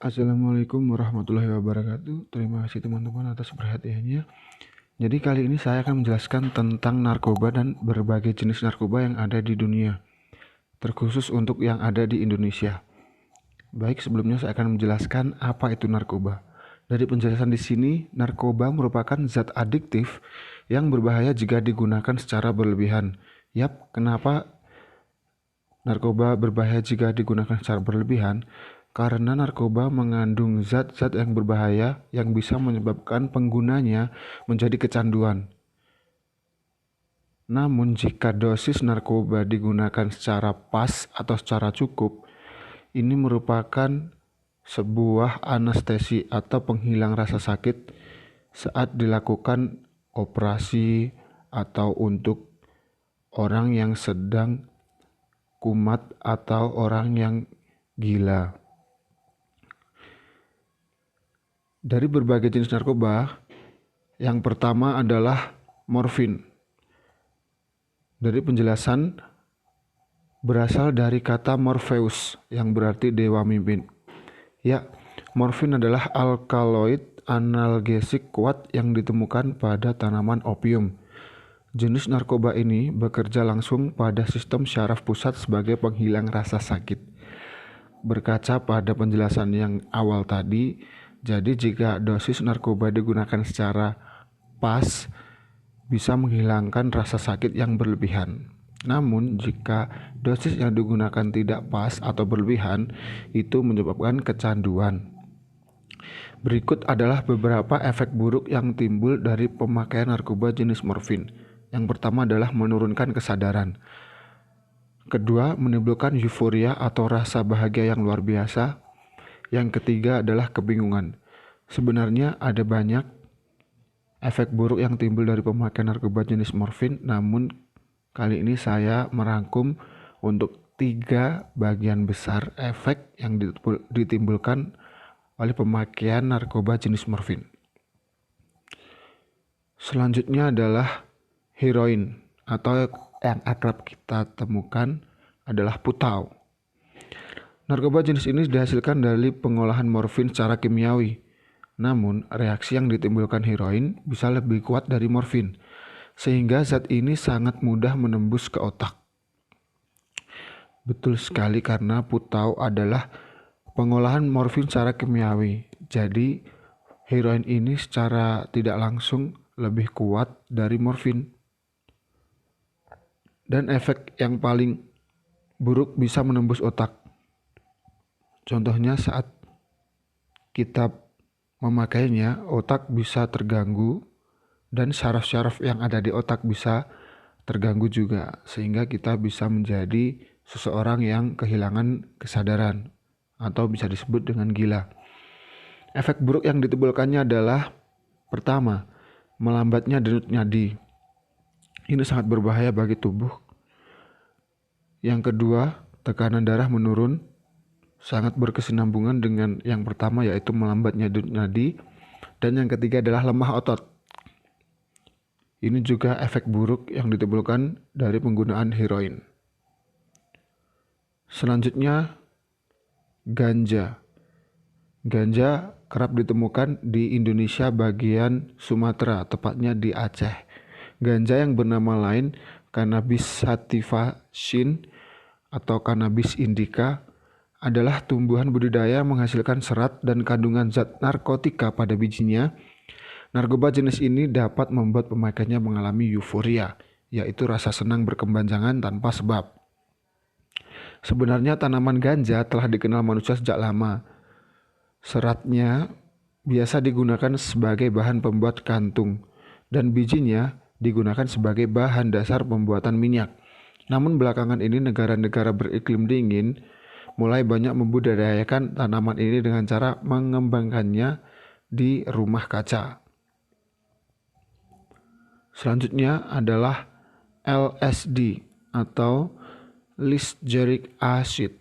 Assalamualaikum warahmatullahi wabarakatuh. Terima kasih teman-teman atas perhatiannya. Jadi kali ini saya akan menjelaskan tentang narkoba dan berbagai jenis narkoba yang ada di dunia, terkhusus untuk yang ada di Indonesia. Baik, sebelumnya saya akan menjelaskan apa itu narkoba. Dari penjelasan di sini, narkoba merupakan zat adiktif yang berbahaya jika digunakan secara berlebihan. Yap, kenapa narkoba berbahaya jika digunakan secara berlebihan? Karena narkoba mengandung zat-zat yang berbahaya yang bisa menyebabkan penggunanya menjadi kecanduan. Namun jika dosis narkoba digunakan secara pas atau secara cukup, ini merupakan sebuah anestesi atau penghilang rasa sakit saat dilakukan operasi atau untuk orang yang sedang kumat atau orang yang gila. Dari berbagai jenis narkoba, yang pertama adalah morfin. Dari penjelasan, berasal dari kata Morpheus yang berarti dewa mimpin. Ya, morfin adalah alkaloid analgesik kuat yang ditemukan pada tanaman opium. Jenis narkoba ini bekerja langsung pada sistem syaraf pusat sebagai penghilang rasa sakit. Berkaca pada penjelasan yang awal tadi, jadi jika dosis narkoba digunakan secara pas, bisa menghilangkan rasa sakit yang berlebihan. Namun jika dosis yang digunakan tidak pas atau berlebihan, itu menyebabkan kecanduan. Berikut adalah beberapa efek buruk yang timbul dari pemakaian narkoba jenis morfin. Yang pertama adalah menurunkan kesadaran. Kedua, menimbulkan euforia atau rasa bahagia yang luar biasa. Yang ketiga adalah kebingungan. Sebenarnya ada banyak efek buruk yang timbul dari pemakaian narkoba jenis morfin, namun kali ini saya merangkum untuk 3 bagian besar efek yang ditimbulkan oleh pemakaian narkoba jenis morfin. Selanjutnya adalah heroin atau yang akrab kita temukan adalah putau. Narkoba jenis ini dihasilkan dari pengolahan morfin secara kimiawi. Namun, reaksi yang ditimbulkan heroin bisa lebih kuat dari morfin, sehingga zat ini sangat mudah menembus ke otak. Betul sekali, karena putau adalah pengolahan morfin secara kimiawi. Jadi, heroin ini secara tidak langsung lebih kuat dari morfin. Dan efek yang paling buruk bisa menembus otak. Contohnya saat kita memakainya, otak bisa terganggu dan syaraf-syaraf yang ada di otak bisa terganggu juga, sehingga kita bisa menjadi seseorang yang kehilangan kesadaran atau bisa disebut dengan gila. Efek buruk yang ditimbulkannya adalah pertama, melambatnya denyut nadi. Ini sangat berbahaya bagi tubuh. Yang kedua, tekanan darah menurun, sangat berkesinambungan dengan yang pertama, yaitu melambatnya denyut nadi. Dan yang ketiga adalah lemah otot. Ini juga efek buruk yang ditimbulkan dari penggunaan heroin. Selanjutnya, ganja. Ganja kerap ditemukan di Indonesia bagian Sumatera, tepatnya di Aceh. Ganja yang bernama lain Cannabis sativa syn atau Cannabis indica adalah tumbuhan budidaya menghasilkan serat dan kandungan zat narkotika pada bijinya. Narkoba jenis ini dapat membuat pemakainya mengalami euforia, yaitu rasa senang berkepanjangan tanpa sebab. Sebenarnya tanaman ganja telah dikenal manusia sejak lama. Seratnya biasa digunakan sebagai bahan pembuat kantung, dan bijinya digunakan sebagai bahan dasar pembuatan minyak. Namun belakangan ini negara-negara beriklim dingin mulai banyak membudidayakan tanaman ini dengan cara mengembangkannya di rumah kaca. Selanjutnya adalah LSD atau lisderic acid.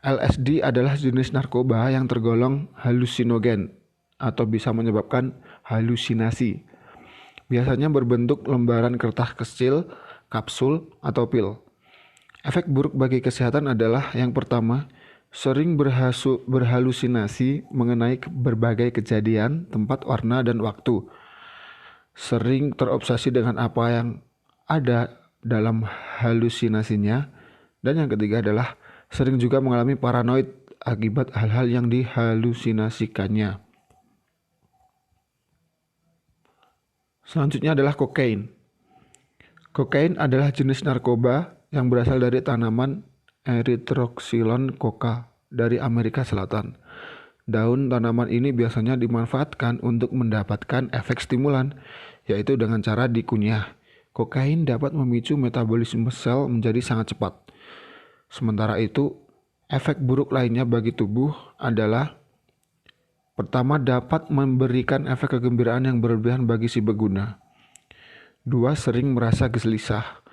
LSD adalah jenis narkoba yang tergolong halusinogen atau bisa menyebabkan halusinasi. Biasanya berbentuk lembaran kertas kecil, kapsul, atau pil. Efek buruk bagi kesehatan adalah yang pertama, sering berhalusinasi mengenai berbagai kejadian, tempat, warna, dan waktu. Sering terobsesi dengan apa yang ada dalam halusinasinya. Dan yang ketiga adalah sering juga mengalami paranoid akibat hal-hal yang dihalusinasikannya. Selanjutnya adalah kokain. Kokain adalah jenis narkoba yang berasal dari tanaman Erythroxylon coca dari Amerika Selatan. Daun tanaman ini biasanya dimanfaatkan untuk mendapatkan efek stimulan, yaitu dengan cara dikunyah. Kokain dapat memicu metabolisme sel menjadi sangat cepat. Sementara itu, efek buruk lainnya bagi tubuh adalah: pertama, dapat memberikan efek kegembiraan yang berlebihan bagi si pengguna. 2. Sering merasa gelisah.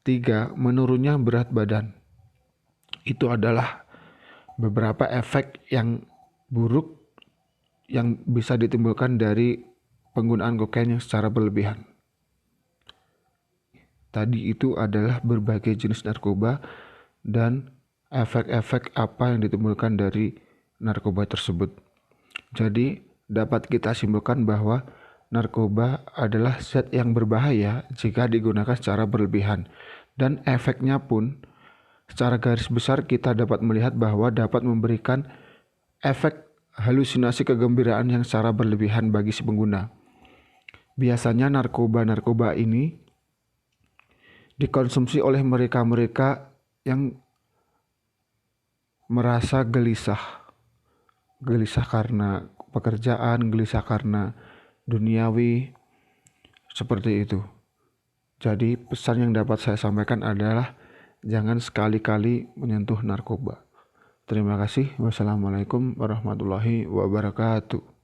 3. Menurunnya berat badan. Itu adalah beberapa efek yang buruk yang bisa ditimbulkan dari penggunaan kokain yang secara berlebihan. Tadi itu adalah berbagai jenis narkoba dan efek-efek apa yang ditimbulkan dari narkoba tersebut. Jadi dapat kita simpulkan bahwa narkoba adalah zat yang berbahaya jika digunakan secara berlebihan, dan efeknya pun secara garis besar kita dapat melihat bahwa dapat memberikan efek halusinasi kegembiraan yang secara berlebihan bagi si pengguna. Biasanya narkoba ini dikonsumsi oleh mereka-mereka yang merasa gelisah karena pekerjaan, gelisah karena duniawi, seperti itu. Jadi pesan yang dapat saya sampaikan adalah jangan sekali-kali menyentuh narkoba. Terima kasih. Wassalamualaikum warahmatullahi wabarakatuh.